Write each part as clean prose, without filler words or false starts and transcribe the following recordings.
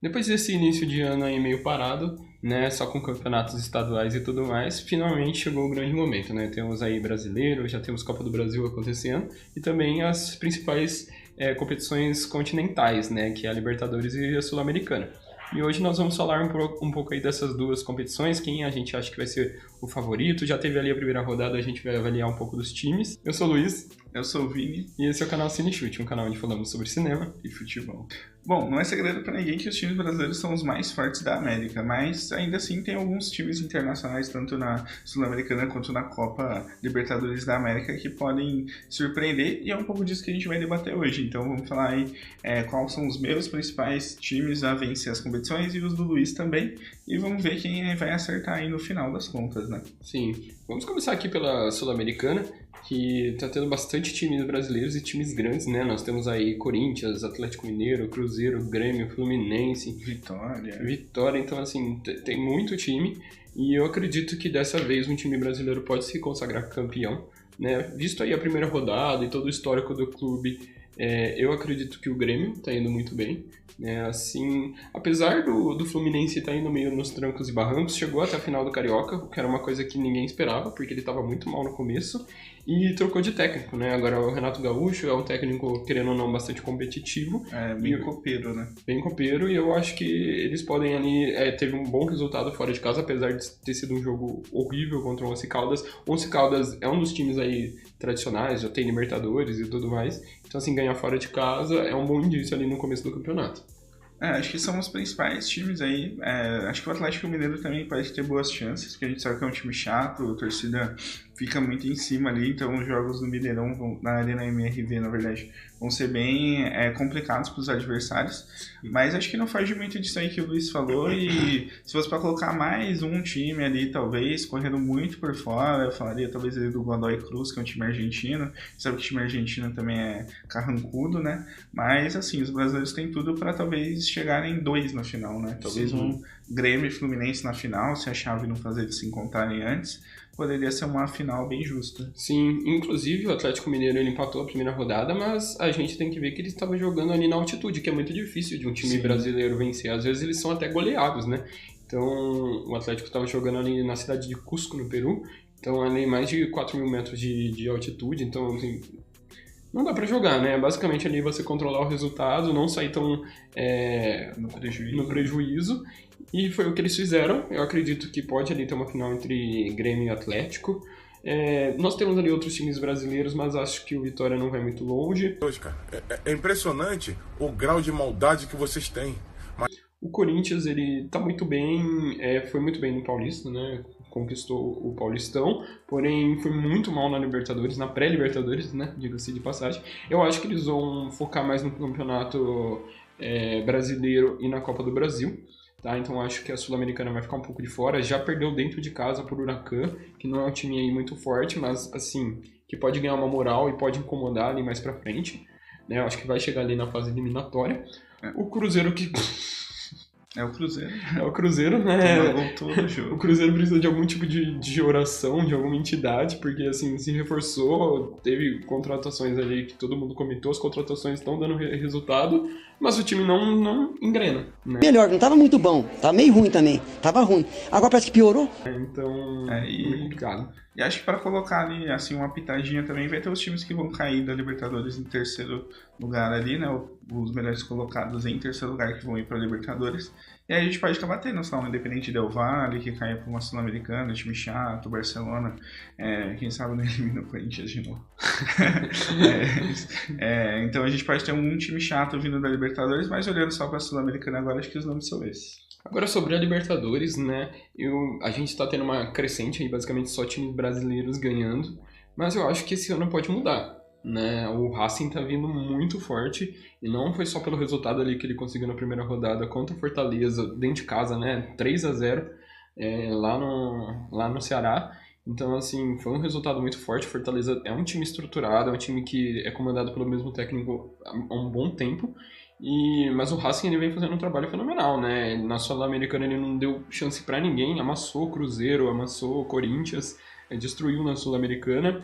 Depois desse início de ano aí meio parado, né, só com campeonatos estaduais e tudo mais, finalmente chegou o grande momento, né? Temos aí brasileiro, já temos Copa do Brasil acontecendo e também as principais competições continentais, né, que é a Libertadores e a Sul-Americana. E hoje nós vamos falar um pouco aí dessas duas competições, quem a gente acha que vai ser o favorito. Já teve ali a primeira rodada, a gente vai avaliar um pouco dos times. Eu sou o Luiz. Eu sou o Vini. E esse é o canal Cine Chute, um canal onde falamos sobre cinema e futebol. Bom, não é segredo para ninguém que os times brasileiros são os mais fortes da América, mas ainda assim tem alguns times internacionais, tanto na Sul-Americana quanto na Copa Libertadores da América, que podem surpreender, e é um pouco disso que a gente vai debater hoje. Então vamos falar aí quais são os meus principais times a vencer as competições e os do Luiz também, e vamos ver quem vai acertar aí no final das contas, né? Sim, vamos começar aqui pela Sul-Americana, que tá tendo bastante times brasileiros e times grandes, né? Nós temos aí Corinthians, Atlético Mineiro, Cruzeiro, Grêmio, Fluminense, Vitória, então assim, tem muito time e eu acredito que dessa vez um time brasileiro pode se consagrar campeão, né? Visto aí a primeira rodada e todo o histórico do clube, eu acredito que o Grêmio tá indo muito bem, né? Assim, apesar do Fluminense estar indo meio nos trancos e barrancos, chegou até a final do Carioca, o que era uma coisa que ninguém esperava, porque ele estava muito mal no começo, e trocou de técnico, né? Agora o Renato Gaúcho é um técnico, querendo ou não, bastante competitivo. Bem copeiro, né? Bem copeiro, e eu acho que eles podem ali... teve um bom resultado fora de casa, apesar de ter sido um jogo horrível contra o Once Caldas. O Once Caldas é um dos times aí tradicionais, já tem Libertadores e tudo mais. Então, assim, ganhar fora de casa é um bom indício ali no começo do campeonato. Acho que são os principais times aí. Acho que o Atlético Mineiro também pode ter boas chances, porque a gente sabe que é um time chato, a torcida fica muito em cima ali, então os jogos do Mineirão, na Arena MRV, na verdade, vão ser bem complicados para os adversários. Mas acho que não foge muito disso aí que o Luiz falou, e se fosse para colocar mais um time ali, talvez, correndo muito por fora, eu falaria talvez do Godoy Cruz, que é um time argentino. Sabe que o time argentino também é carrancudo, né? Mas, assim, os brasileiros têm tudo para talvez chegarem 2 na final, né? Talvez um Grêmio e Fluminense na final, se a chave não fazer eles se encontrarem antes, poderia ser uma final bem justa. Sim, inclusive o Atlético Mineiro ele empatou a primeira rodada, mas a gente tem que ver que ele estava jogando ali na altitude, que é muito difícil de um time brasileiro vencer. Às vezes eles são até goleados, né? Então o Atlético estava jogando ali na cidade de Cusco, no Peru, então ali mais de 4.000 metros de altitude, então assim, não dá pra jogar, né? Basicamente ali você controlar o resultado, não sair tão no prejuízo. E foi o que eles fizeram. Eu acredito que pode ali ter uma final entre Grêmio e Atlético. Nós temos ali outros times brasileiros, mas acho que o Vitória não vai muito longe. É impressionante o grau de maldade que vocês têm. O Corinthians, ele tá muito bem, foi muito bem no Paulista, né? Conquistou o Paulistão, porém foi muito mal na Libertadores, na pré-Libertadores, né? Diga-se de passagem. Eu acho que eles vão focar mais no campeonato brasileiro e na Copa do Brasil. Tá? Então acho que a Sul-Americana vai ficar um pouco de fora. Já perdeu dentro de casa por Huracan, que não é um time aí muito forte, mas assim, que pode ganhar uma moral e pode incomodar ali mais pra frente. Né? Eu acho que vai chegar ali na fase eliminatória. O Cruzeiro que... É o Cruzeiro, né? O Cruzeiro precisa de algum tipo de oração, de alguma entidade, porque assim, se reforçou, teve contratações ali que todo mundo comentou, as contratações estão dando resultado, mas o time não engrena, né? Melhor, não tava muito bom, tava meio ruim também, tava ruim. Agora parece que piorou. Então, é complicado. E acho que para colocar ali, assim, uma pitadinha também, vai ter os times que vão cair da Libertadores em terceiro lugar ali, né? Os melhores colocados em terceiro lugar que vão ir para a Libertadores. E aí a gente pode acabar tendo, sei lá, um Independente Del Valle, que caia para uma Sul-Americana, time chato, Barcelona, quem sabe não elimina o Corinthians de novo. Então a gente pode ter um time chato vindo da Libertadores, mas olhando só para a Sul-Americana agora, acho que os nomes são esses. Agora sobre a Libertadores, né, a gente está tendo uma crescente aí, basicamente só times brasileiros ganhando, mas eu acho que esse ano pode mudar, né, o Racing tá vindo muito forte, e não foi só pelo resultado ali que ele conseguiu na primeira rodada contra o Fortaleza, dentro de casa, né, 3-0 lá no Ceará. Então, assim, foi um resultado muito forte. Fortaleza é um time estruturado, é um time que é comandado pelo mesmo técnico há um bom tempo. Mas o Racing ele vem fazendo um trabalho fenomenal, né? Na Sul-Americana ele não deu chance pra ninguém, amassou o Cruzeiro, amassou o Corinthians, destruiu na Sul-Americana,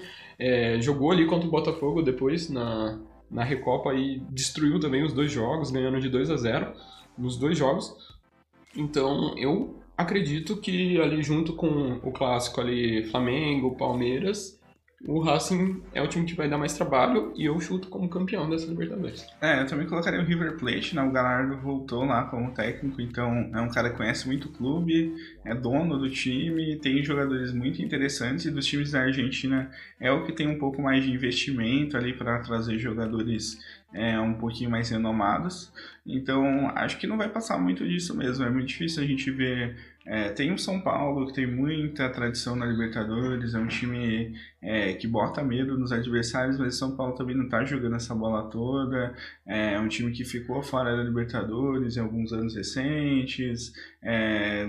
jogou ali contra o Botafogo depois na Recopa e destruiu também os 2 jogos, ganhando de 2-0. nos 2 jogos. Então, eu acredito que ali junto com o clássico ali, Flamengo, Palmeiras, o Racing é o time que vai dar mais trabalho e eu chuto como campeão dessa Libertadores. Eu também colocaria o River Plate, né? O Gallardo voltou lá como técnico, então é um cara que conhece muito o clube, é dono do time, tem jogadores muito interessantes e dos times da Argentina é o que tem um pouco mais de investimento ali para trazer jogadores um pouquinho mais renomados. Então acho que não vai passar muito disso mesmo, é muito difícil a gente ver. Tem o São Paulo, que tem muita tradição na Libertadores, é um time que bota medo nos adversários, mas o São Paulo também não está jogando essa bola toda, é um time que ficou fora da Libertadores em alguns anos recentes,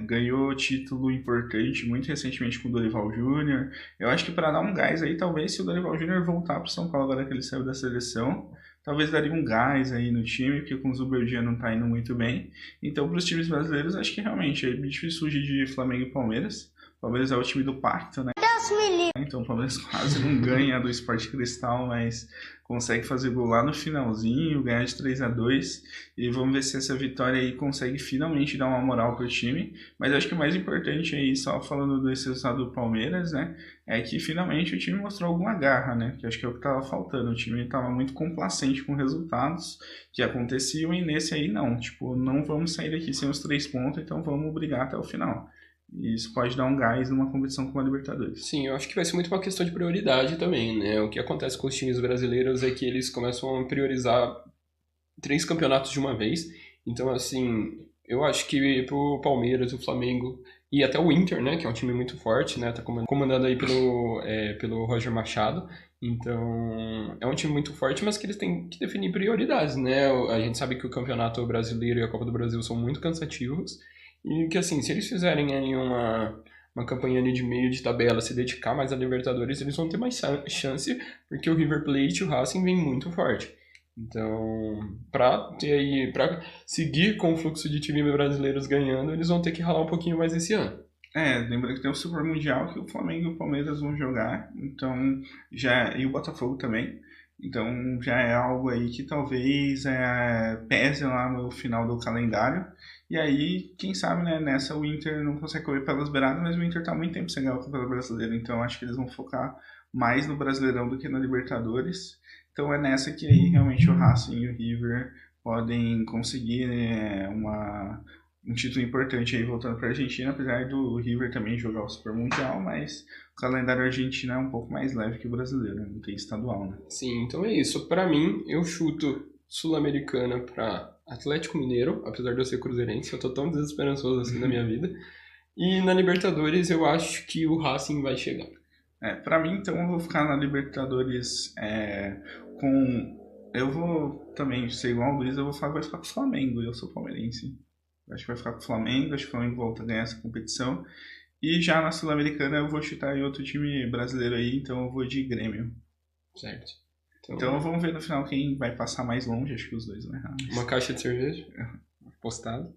ganhou título importante muito recentemente com o Dorival Júnior. Eu acho que para dar um gás aí, talvez se o Dorival Júnior voltar para o São Paulo agora que ele saiu da seleção, talvez daria um gás aí no time, porque com o Zubeldia não tá indo muito bem. Então, para os times brasileiros, acho que realmente é difícil fugir de Flamengo e Palmeiras. O Palmeiras é o time do pacto, né? Então o Palmeiras quase não ganha do Sport Cristal, mas consegue fazer gol lá no finalzinho, ganhar de 3-2. E vamos ver se essa vitória aí consegue finalmente dar uma moral pro time. Mas acho que o mais importante aí, só falando desse resultado do Palmeiras, né, é que finalmente o time mostrou alguma garra, né? Que acho que é o que tava faltando. O time tava muito complacente com resultados que aconteciam e nesse aí não. Tipo, não vamos sair daqui sem os 3 pontos, então vamos brigar até o final. E isso pode dar um gás numa competição como a Libertadores. Sim, eu acho que vai ser muito uma questão de prioridade também, né? O que acontece com os times brasileiros é que eles começam a priorizar 3 campeonatos de uma vez. Então, assim, eu acho que pro Palmeiras, o Flamengo e até o Inter, né? Que é um time muito forte, né? Tá comandado aí pelo Roger Machado. Então, é um time muito forte, mas que eles têm que definir prioridades, né? A gente sabe que o Campeonato Brasileiro e a Copa do Brasil são muito cansativos. E que, assim, se eles fizerem aí uma campanha ali de meio de tabela, se dedicar mais a Libertadores, eles vão ter mais chance, porque o River Plate e o Racing vem muito forte. Então, pra seguir com o fluxo de times brasileiros ganhando, eles vão ter que ralar um pouquinho mais esse ano. Lembrando que tem o Super Mundial que o Flamengo e o Palmeiras vão jogar, então e o Botafogo também. Então já é algo aí que talvez pese lá no final do calendário. E aí, quem sabe, né, nessa o Inter não consegue correr pelas beiradas, mas o Inter tá há muito tempo sem ganhar o Campeonato Brasileiro. Então acho que eles vão focar mais no Brasileirão do que na Libertadores. Então é nessa que aí realmente o Racing e o River podem conseguir um título importante aí voltando para a Argentina, apesar do River também jogar o Super Mundial, mas o calendário argentino é um pouco mais leve que o brasileiro, não tem estadual, né? Sim, então é isso. Para mim, eu chuto Sul-Americana para Atlético Mineiro, apesar de eu ser cruzeirense, eu tô tão desesperançoso assim na minha vida. E na Libertadores eu acho que o Racing vai chegar. Para mim, então, eu vou ficar na Libertadores eu vou também ser igual ao Luiz, eu vou falar que vai ficar com o Flamengo, eu sou palmeirense. Acho que vai ficar com o Flamengo, acho que o Flamengo volta a ganhar essa competição. E já na Sul-Americana eu vou chutar em outro time brasileiro aí, então eu vou de Grêmio. Certo. Então vamos ver no final quem vai passar mais longe, acho que os dois vão errar. Uma caixa de cerveja, postado.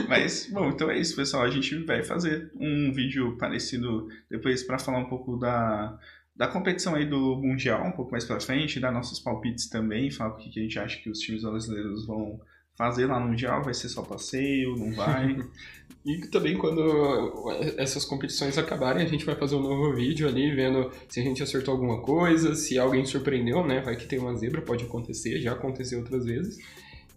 Mas, bom, então é isso, pessoal. A gente vai fazer um vídeo parecido depois para falar um pouco da competição aí do Mundial, um pouco mais pra frente, dar nossos palpites também, falar o que a gente acha que os times brasileiros vão fazer lá no Mundial, vai ser só passeio, não vai. E também quando essas competições acabarem, a gente vai fazer um novo vídeo ali, vendo se a gente acertou alguma coisa, se alguém surpreendeu, né? Vai que tem uma zebra, pode acontecer, já aconteceu outras vezes.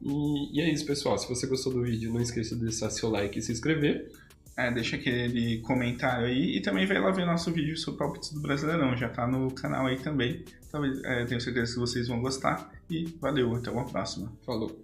E é isso, pessoal. Se você gostou do vídeo, não esqueça de deixar seu like e se inscrever. Deixa aquele comentário aí e também vai lá ver nosso vídeo sobre palpites do Brasileirão, já tá no canal aí também. Talvez, tenho certeza que vocês vão gostar e valeu, até uma próxima. Falou.